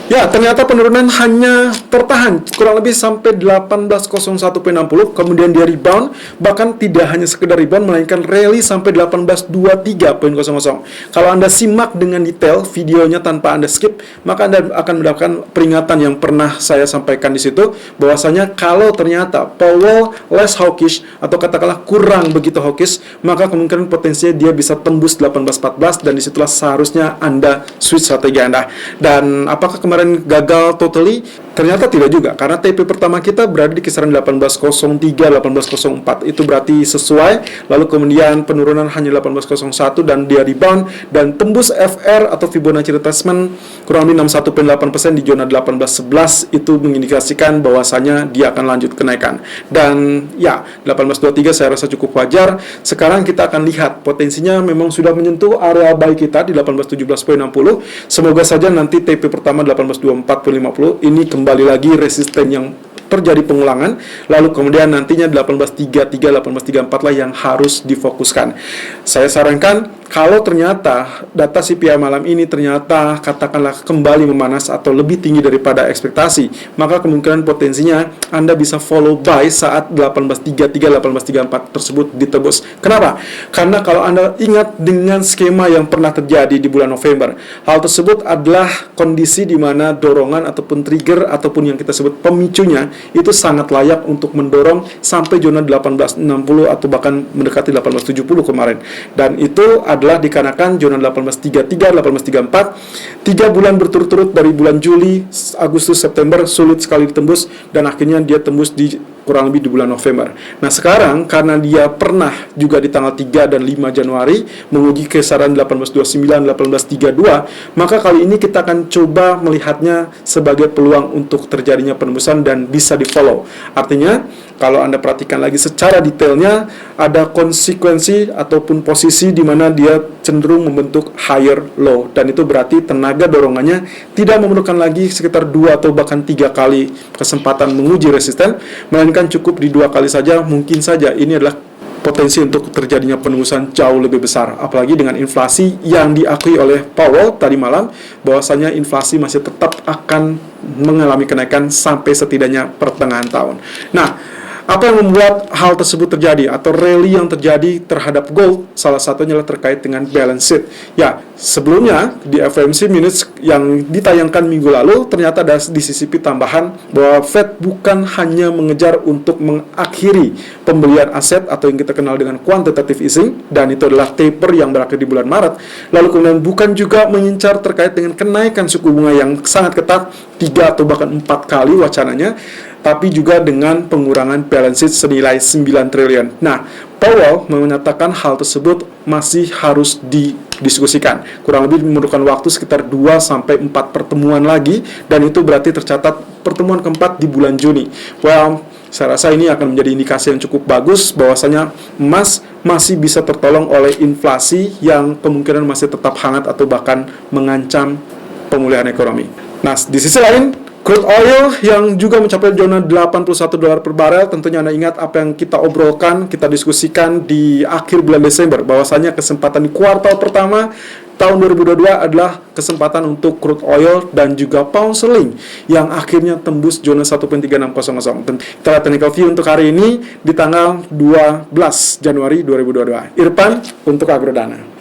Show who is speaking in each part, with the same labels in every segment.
Speaker 1: Ya, ternyata penurunan hanya tertahan kurang lebih sampai 18.01.60, kemudian dia rebound, bahkan tidak hanya sekedar rebound, melainkan rally sampai 18.23.00. Kalau Anda simak dengan detail videonya tanpa Anda skip, maka Anda akan mendapatkan peringatan yang pernah saya sampaikan di situ, bahwasanya kalau ternyata Powell less hawkish, atau katakanlah kurang begitu hawkish, maka kemungkinan potensinya dia bisa tembus 18.14, dan disitulah seharusnya Anda switch strategi Anda. Dan apakah kemarin gagal totally? Ternyata tidak juga, karena TP pertama kita berada di kisaran 18.03, 18.04, itu berarti sesuai. Lalu kemudian penurunan hanya 18.01 dan dia rebound dan tembus FR atau Fibonacci retracement kurang lebih 61.8% di zona 18.11, itu mengindikasikan bahwasanya dia akan lanjut kenaikan. Dan ya, 18.23 saya rasa cukup wajar. Sekarang kita akan lihat potensinya memang sudah menyentuh area buy kita di 18.17.60. Semoga saja nanti TP pertama 18.24.50 ini kembali lagi resisten yang terjadi pengulangan, lalu kemudian nantinya 18.33, 18.34 lah yang harus difokuskan. Saya sarankan kalau ternyata data CPI malam ini ternyata katakanlah kembali memanas atau lebih tinggi daripada ekspektasi, maka kemungkinan potensinya Anda bisa follow buy saat 18.33, 18.34 tersebut ditebus. Kenapa? Karena kalau Anda ingat dengan skema yang pernah terjadi di bulan November, hal tersebut adalah kondisi di mana dorongan ataupun trigger ataupun yang kita sebut pemicunya itu sangat layak untuk mendorong sampai zona 1860 atau bahkan mendekati 1870 kemarin. Dan itu adalah dikarenakan zona 1833, 1834 3 bulan berturut-turut dari bulan Juli, Agustus, September sulit sekali ditembus, dan akhirnya dia tembus di kurang lebih di bulan November. Nah sekarang karena dia pernah juga di tanggal 3 dan 5 Januari menguji kisaran 1829, 1832, maka kali ini kita akan coba melihatnya sebagai peluang untuk terjadinya penembusan dan bisa di follow. Artinya kalau Anda perhatikan lagi secara detailnya, ada konsekuensi ataupun posisi di mana dia cenderung membentuk higher low, dan itu berarti tenaga dorongannya tidak memerlukan lagi sekitar 2 atau bahkan 3 kali kesempatan menguji resisten, melainkan cukup di 2 kali saja. Mungkin saja ini adalah potensi untuk terjadinya penembusan jauh lebih besar, apalagi dengan inflasi yang diakui oleh Powell tadi malam, bahwasanya inflasi masih tetap akan mengalami kenaikan sampai setidaknya pertengahan tahun. Nah, apa yang membuat hal tersebut terjadi atau rally yang terjadi terhadap gold? Salah satunya adalah terkait dengan balance sheet. Ya, sebelumnya di FOMC Minutes yang ditayangkan minggu lalu ternyata ada disisipi tambahan bahwa Fed bukan hanya mengejar untuk mengakhiri pembelian aset atau yang kita kenal dengan quantitative easing, dan itu adalah taper yang berakhir di bulan Maret. Lalu kemudian bukan juga mengincar terkait dengan kenaikan suku bunga yang sangat ketat 3 atau bahkan 4 kali wacananya, tapi juga dengan pengurangan balance sheet senilai 9 triliun. Nah, Powell menyatakan hal tersebut masih harus didiskusikan. Kurang lebih memerlukan waktu sekitar 2-4 pertemuan lagi, dan itu berarti tercatat pertemuan keempat di bulan Juni. Well, saya rasa ini akan menjadi indikasi yang cukup bagus bahwasanya emas masih bisa tertolong oleh inflasi yang kemungkinan masih tetap hangat atau bahkan mengancam pemulihan ekonomi. Nah, di sisi lain, crude oil yang juga mencapai zona $81 per barel, tentunya Anda ingat apa yang kita obrolkan, kita diskusikan di akhir bulan Desember, bahwasanya kesempatan di kuartal pertama tahun 2022 adalah kesempatan untuk crude oil dan juga pound sterling yang akhirnya tembus zona 1.3600. Kita lihat technical view untuk hari ini di tanggal 12 Januari 2022. Irfan untuk Agrodana.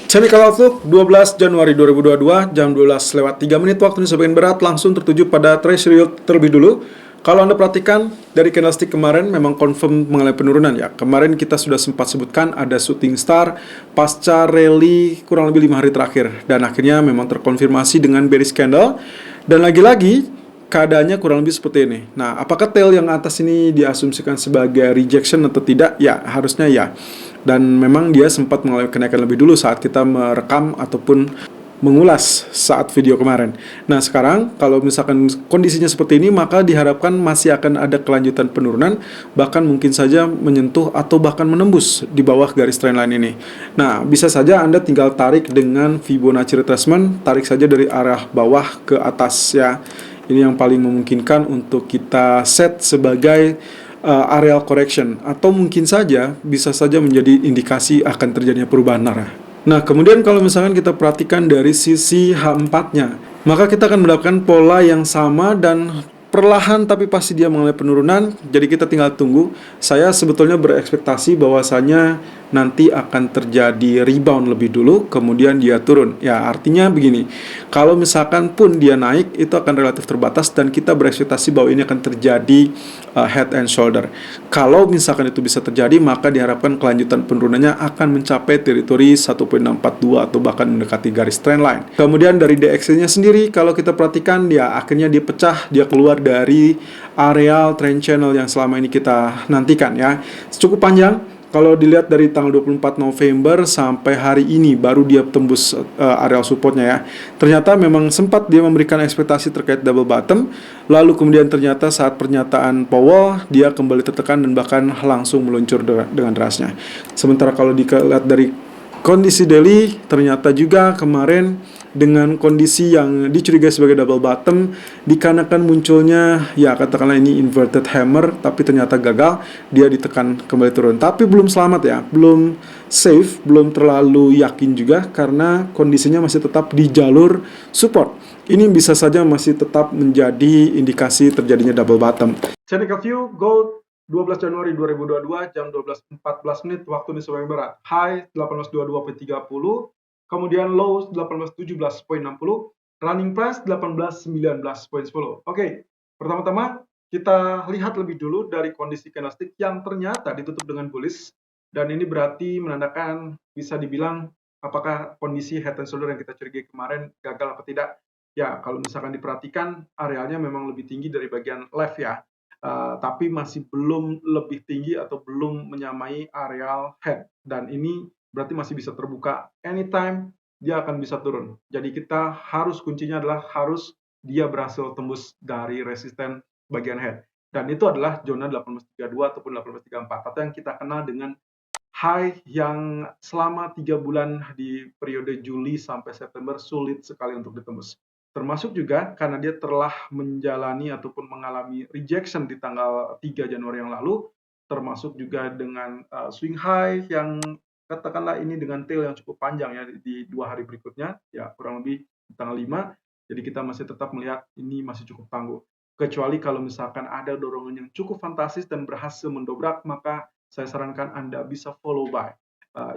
Speaker 1: Technical Outlook 12 Januari 2022 jam 12:03 waktu Indonesia bagian Barat, langsung tertuju pada Treasury Yield terlebih dulu. Kalau Anda perhatikan dari candlestick kemarin memang confirm mengalami penurunan ya. Kemarin kita sudah sempat sebutkan ada shooting star pasca rally kurang lebih 5 hari terakhir, dan akhirnya memang terkonfirmasi dengan bearish candle, dan lagi-lagi keadaannya kurang lebih seperti ini. Nah, apakah tail yang atas ini diasumsikan sebagai rejection atau tidak? Ya, harusnya ya. Dan memang dia sempat mengalami kenaikan lebih dulu saat kita merekam ataupun mengulas saat video kemarin. Nah, sekarang kalau misalkan kondisinya seperti ini, maka diharapkan masih akan ada kelanjutan penurunan, bahkan mungkin saja menyentuh atau bahkan menembus di bawah garis trendline ini. Nah, bisa saja Anda tinggal tarik dengan Fibonacci retracement, tarik saja dari arah bawah ke atas ya. Ini yang paling memungkinkan untuk kita set sebagai areal correction, atau mungkin saja bisa saja menjadi indikasi akan terjadinya perubahan arah. Nah, kemudian kalau misalkan kita perhatikan dari sisi H4-nya, maka kita akan mendapatkan pola yang sama dan perlahan tapi pasti dia mengalami penurunan. Jadi kita tinggal tunggu. Saya sebetulnya berekspektasi bahwasanya nanti akan terjadi rebound lebih dulu, kemudian dia turun. Ya, artinya begini, kalau misalkan pun dia naik, itu akan relatif terbatas dan kita berekspektasi bahwa ini akan terjadi head and shoulder. Kalau misalkan itu bisa terjadi, maka diharapkan kelanjutan penurunannya akan mencapai teritori 1.642 atau bahkan mendekati garis trendline. Kemudian dari DXY-nya sendiri, kalau kita perhatikan, dia akhirnya dia pecah, dia keluar dari areal trend channel yang selama ini kita nantikan ya. Cukup panjang. Kalau dilihat dari tanggal 24 November sampai hari ini baru dia tembus areal supportnya ya. Ternyata memang sempat dia memberikan ekspektasi terkait double bottom, lalu kemudian ternyata saat pernyataan Powell dia kembali tertekan dan bahkan langsung meluncur dengan derasnya. Sementara kalau dilihat dari kondisi daily, ternyata juga kemarin dengan kondisi yang dicurigai sebagai double bottom, dikarenakan munculnya ya katakanlah ini inverted hammer, tapi ternyata gagal, dia ditekan kembali turun. Tapi belum selamat ya, belum safe, belum terlalu yakin juga karena kondisinya masih tetap di jalur support. Ini bisa saja masih tetap menjadi indikasi terjadinya double bottom. Technical view gold 12 Januari 2022 jam 12.14 menit waktu Indonesia bagian barat. High 1822.30, kemudian low 1817.60, running price 1819.10. Oke, pertama-tama kita lihat lebih dulu dari kondisi candlestick yang ternyata ditutup dengan bullish, dan ini berarti menandakan bisa dibilang apakah kondisi head and shoulder yang kita curigai kemarin gagal atau tidak. Ya, kalau misalkan diperhatikan arealnya memang lebih tinggi dari bagian left ya. Tapi masih belum lebih tinggi atau belum menyamai areal head, dan ini berarti masih bisa terbuka anytime dia akan bisa turun. Jadi kita harus kuncinya adalah harus dia berhasil tembus dari resisten bagian head, dan itu adalah zona 1832 ataupun 1834 atau yang kita kenal dengan high yang selama 3 bulan di periode Juli sampai September sulit sekali untuk ditembus. Termasuk juga karena dia telah menjalani ataupun mengalami rejection di tanggal 3 Januari yang lalu, termasuk juga dengan swing high yang katakanlah ini dengan tail yang cukup panjang ya di 2 hari berikutnya, ya kurang lebih di tanggal 5. Jadi kita masih tetap melihat ini masih cukup tangguh. Kecuali kalau misalkan ada dorongan yang cukup fantastis dan berhasil mendobrak, maka saya sarankan Anda bisa follow buy.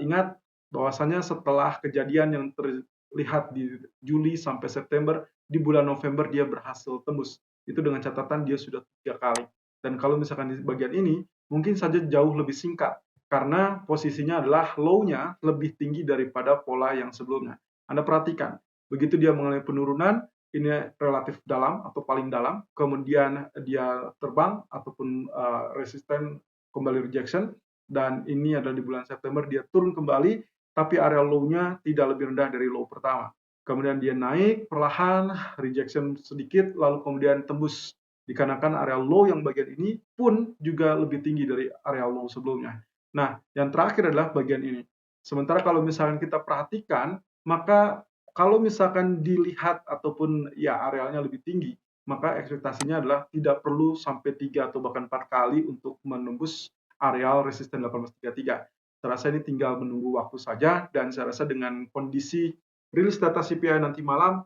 Speaker 1: Ingat bahwasanya setelah kejadian yang terlihat di Juli sampai September, di bulan November dia berhasil tembus. Itu dengan catatan dia sudah 3 kali. Dan kalau misalkan di bagian ini, mungkin saja jauh lebih singkat, karena posisinya adalah low-nya lebih tinggi daripada pola yang sebelumnya. Anda perhatikan, begitu dia mengalami penurunan, ini relatif dalam atau paling dalam, kemudian dia terbang ataupun resisten kembali rejection, dan ini adalah di bulan September dia turun kembali, tapi area low-nya tidak lebih rendah dari low pertama. Kemudian dia naik perlahan, rejection sedikit, lalu kemudian tembus. Dikarenakan area low yang bagian ini pun juga lebih tinggi dari area low sebelumnya. Nah, yang terakhir adalah bagian ini. Sementara kalau misalkan kita perhatikan, maka kalau misalkan dilihat ataupun ya arealnya lebih tinggi, maka ekspektasinya adalah tidak perlu sampai 3 atau bahkan 4 kali untuk menembus areal resisten 1833. Saya rasa ini tinggal menunggu waktu saja, dan saya rasa dengan kondisi rilis data CPI nanti malam,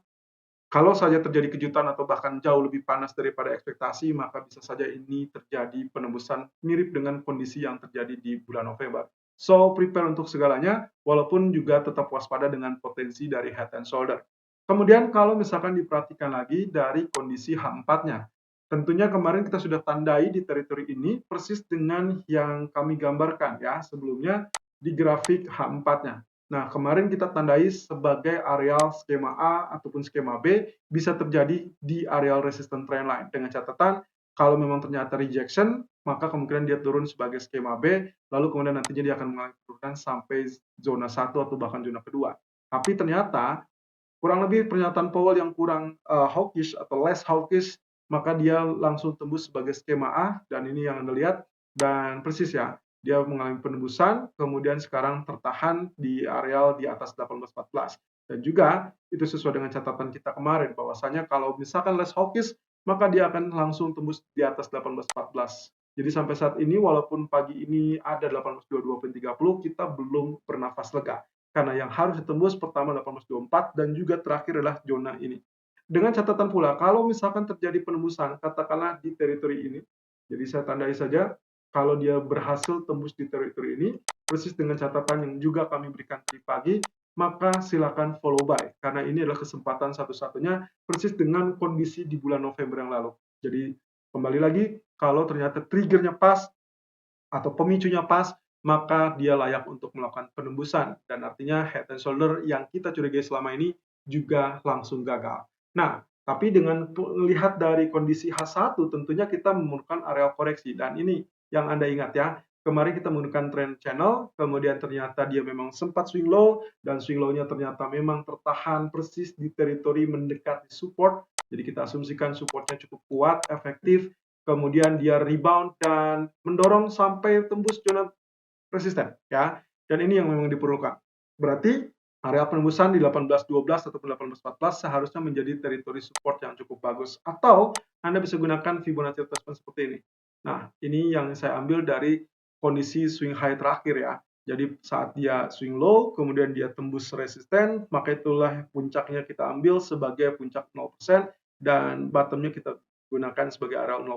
Speaker 1: kalau saja terjadi kejutan atau bahkan jauh lebih panas daripada ekspektasi, maka bisa saja ini terjadi penembusan mirip dengan kondisi yang terjadi di bulan November. So, prepare untuk segalanya, walaupun juga tetap waspada dengan potensi dari head and shoulder. Kemudian kalau misalkan diperhatikan lagi dari kondisi H4-nya, tentunya kemarin kita sudah tandai di teritori ini persis dengan yang kami gambarkan ya sebelumnya di grafik H4-nya. Nah, kemarin kita tandai sebagai areal skema A ataupun skema B bisa terjadi di areal resistance trendline. Dengan catatan, kalau memang ternyata rejection, maka kemungkinan dia turun sebagai skema B, lalu kemudian nantinya dia akan mengalami penurunan sampai zona 1 atau bahkan zona kedua. Tapi ternyata kurang lebih pernyataan Powell yang kurang hawkish atau less hawkish, maka dia langsung tembus sebagai skema A, dan ini yang Anda lihat, dan persis ya, dia mengalami penembusan, kemudian sekarang tertahan di areal di atas 1814. Dan juga itu sesuai dengan catatan kita kemarin, bahwasanya kalau misalkan less hawkish, maka dia akan langsung tembus di atas 1814. Jadi sampai saat ini, walaupun pagi ini ada 1822.30, kita belum bernafas lega. Karena yang harus ditembus pertama 1824 dan juga terakhir adalah zona ini. Dengan catatan pula, kalau misalkan terjadi penembusan, katakanlah di teritori ini, jadi saya tandai saja, kalau dia berhasil tembus di teritori ini, persis dengan catatan yang juga kami berikan tadi pagi, maka silakan follow buy, karena ini adalah kesempatan satu-satunya persis dengan kondisi di bulan November yang lalu. Jadi kembali lagi, kalau ternyata triggernya pas atau pemicunya pas, maka dia layak untuk melakukan penembusan. Dan artinya head and shoulder yang kita curigai selama ini juga langsung gagal. Nah, tapi dengan melihat dari kondisi H1, tentunya kita memerlukan area koreksi. Dan ini yang Anda ingat ya, kemarin kita menggunakan trend channel, kemudian ternyata dia memang sempat swing low, dan swing low-nya ternyata memang tertahan persis di teritori mendekati support. Jadi kita asumsikan supportnya cukup kuat, efektif, kemudian dia rebound dan mendorong sampai tembus zona resisten ya. Dan ini yang memang diperlukan. Berarti area penembusan di 1812 ataupun 1814 seharusnya menjadi teritori support yang cukup bagus. Atau Anda bisa gunakan Fibonacci retracement seperti ini. Nah, ini yang saya ambil dari kondisi swing high terakhir ya. Jadi saat dia swing low, kemudian dia tembus resisten, maka itulah puncaknya kita ambil sebagai puncak 0% dan bottomnya kita gunakan sebagai area 0%.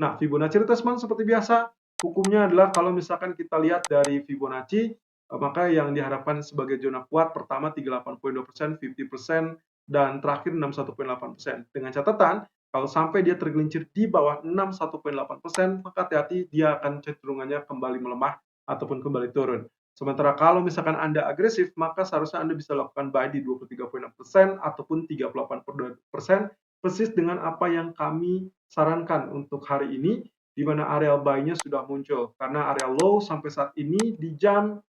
Speaker 1: Nah, Fibonacci retracement seperti biasa, hukumnya adalah kalau misalkan kita lihat dari Fibonacci, maka yang diharapkan sebagai zona kuat pertama 38,2%, 50%, dan terakhir 61,8%. Dengan catatan, kalau sampai dia tergelincir di bawah 61,8%, maka hati-hati dia akan cenderungannya kembali melemah ataupun kembali turun. Sementara kalau misalkan Anda agresif, maka seharusnya Anda bisa lakukan buy di 23,6% ataupun 38,2%, persis dengan apa yang kami sarankan untuk hari ini, di mana area buy-nya sudah muncul. Karena area low sampai saat ini di jam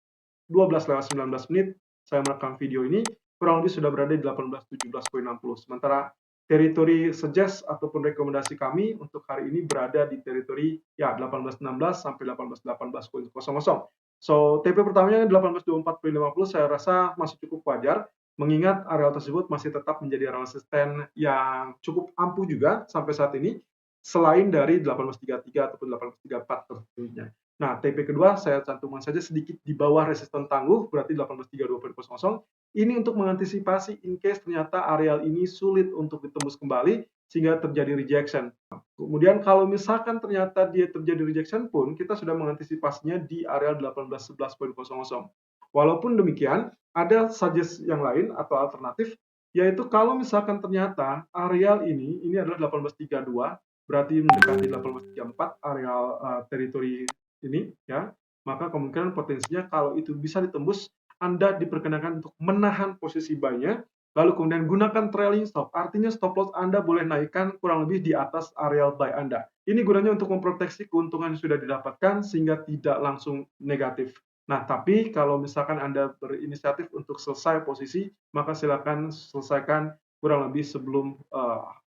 Speaker 1: 12:19 saya merekam video ini, kurang lebih sudah berada di 1817,60. Sementara teritori suggest ataupun rekomendasi kami untuk hari ini berada di teritori ya 1816 sampai 1818,00. So, TP pertamanya 1824,50 saya rasa masih cukup wajar, mengingat area tersebut masih tetap menjadi area resisten yang cukup ampuh juga sampai saat ini, selain dari 1833 ataupun 1834 tentunya. Nah, TP kedua saya cantumkan saja sedikit di bawah resisten tangguh, berarti 1832,00. Ini untuk mengantisipasi in case ternyata areal ini sulit untuk ditembus kembali, sehingga terjadi rejection. Kemudian kalau misalkan ternyata dia terjadi rejection pun, kita sudah mengantisipasinya di area 1811,00. Walaupun demikian, ada suggest yang lain atau alternatif, yaitu kalau misalkan ternyata areal ini adalah 1832, berarti mendekati 1834 areal teritori ini ya, maka kemungkinan potensinya kalau itu bisa ditembus, Anda diperkenakan untuk menahan posisi buy-nya, lalu kemudian gunakan trailing stop, artinya stop loss Anda boleh naikkan kurang lebih di atas areal buy Anda. Ini gunanya untuk memproteksi keuntungan yang sudah didapatkan sehingga tidak langsung negatif. Nah, tapi kalau misalkan Anda berinisiatif untuk selesai posisi, maka silakan selesaikan kurang lebih sebelum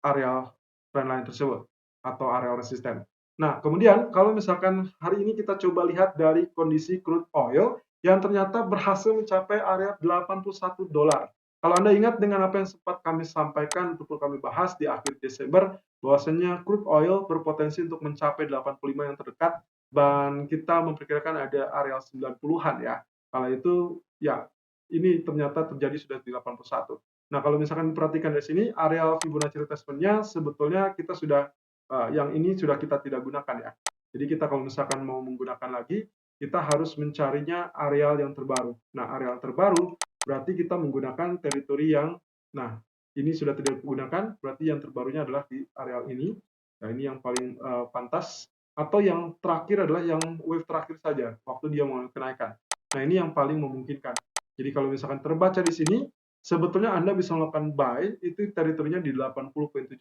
Speaker 1: area trendline tersebut atau area resisten. Nah, kemudian kalau misalkan hari ini kita coba lihat dari kondisi crude oil yang ternyata berhasil mencapai area $81. Kalau Anda ingat dengan apa yang sempat kami sampaikan untuk kami bahas di akhir Desember, bahwasanya crude oil berpotensi untuk mencapai 85 yang terdekat, dan kita memperkirakan ada area 90-an ya. Kala itu, ya, ini ternyata terjadi sudah di 81. Nah, kalau misalkan diperhatikan dari sini, area Fibonacci retracement-nya sebetulnya kita sudah yang ini sudah kita tidak gunakan ya. Jadi kita kalau misalkan mau menggunakan lagi, kita harus mencarinya areal yang terbaru. Nah, areal terbaru berarti kita menggunakan teritori yang, nah ini sudah tidak digunakan, berarti yang terbarunya adalah di areal ini. Nah, ini yang paling pantas. Atau yang terakhir adalah yang wave terakhir saja, waktu dia mau kenaikan. Nah, ini yang paling memungkinkan. Jadi kalau misalkan terbaca di sini, sebetulnya Anda bisa melakukan buy itu teritorinya di 80,75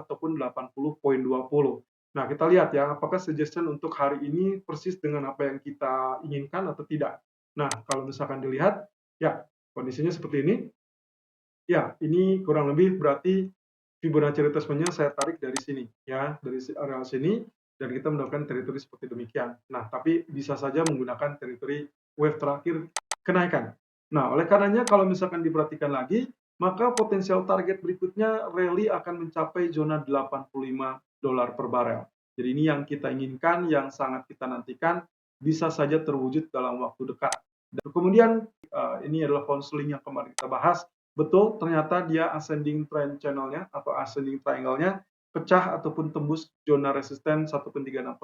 Speaker 1: ataupun 80,20. Nah, kita lihat ya, apakah suggestion untuk hari ini persis dengan apa yang kita inginkan atau tidak. Nah, kalau misalkan dilihat, ya, kondisinya seperti ini. Ya, ini kurang lebih berarti Fibonacci retracement-nya saya tarik dari sini, ya, dari area sini, dan kita mendapatkan teritori seperti demikian. Nah, tapi bisa saja menggunakan teritori wave terakhir kenaikan. Nah, oleh karenanya kalau misalkan diperhatikan lagi, maka potensial target berikutnya rally akan mencapai zona $85 per barel. Jadi ini yang kita inginkan, yang sangat kita nantikan, bisa saja terwujud dalam waktu dekat. Dan kemudian ini adalah counseling yang kemarin kita bahas. Betul, ternyata dia ascending trend channel-nya atau ascending triangle-nya pecah ataupun tembus zona resisten 1.3600.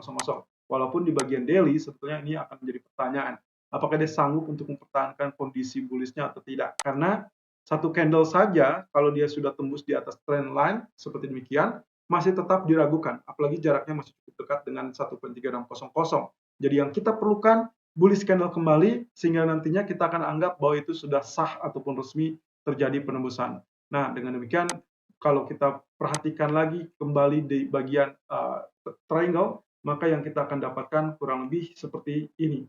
Speaker 1: Walaupun di bagian daily sebetulnya ini akan menjadi pertanyaan. Apakah dia sanggup untuk mempertahankan kondisi bullish-nya atau tidak? Karena satu candle saja kalau dia sudah tembus di atas trend line seperti demikian masih tetap diragukan, apalagi jaraknya masih cukup dekat dengan 1.3600. Jadi yang kita perlukan bullish candle kembali sehingga nantinya kita akan anggap bahwa itu sudah sah ataupun resmi terjadi penembusan. Nah, dengan demikian kalau kita perhatikan lagi kembali di bagian triangle, maka yang kita akan dapatkan kurang lebih seperti ini.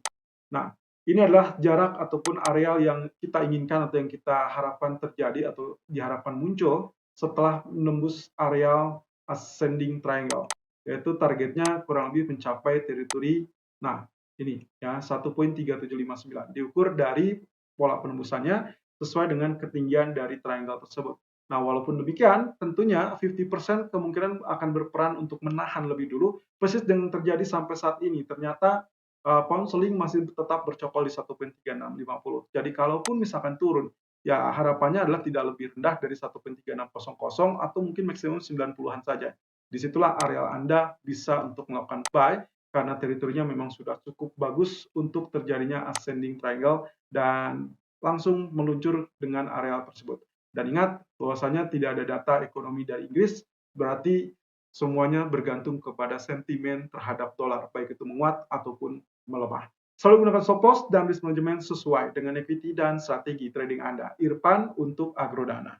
Speaker 1: Nah, ini adalah jarak ataupun areal yang kita inginkan atau yang kita harapkan terjadi atau diharapkan muncul setelah menembus areal ascending triangle, yaitu targetnya kurang lebih mencapai teritori, nah ini ya 1.3759 diukur dari pola penembusannya sesuai dengan ketinggian dari triangle tersebut. Nah, walaupun demikian, tentunya 50% kemungkinan akan berperan untuk menahan lebih dulu, persis dengan terjadi sampai saat ini. Ternyata pound sterling masih tetap bercokol di 1.3650. Jadi kalaupun misalkan turun, ya harapannya adalah tidak lebih rendah dari 1.3600 atau mungkin maksimum 90-an saja. Disitulah areal Anda bisa untuk melakukan buy karena teritorinya memang sudah cukup bagus untuk terjadinya ascending triangle dan langsung meluncur dengan areal tersebut. Dan ingat bahwasanya tidak ada data ekonomi dari Inggris, berarti semuanya bergantung kepada sentimen terhadap dolar, baik itu menguat ataupun melemah. Selalu gunakan stop loss dan risk management sesuai dengan equity dan strategi trading Anda. Irfan untuk Agrodana.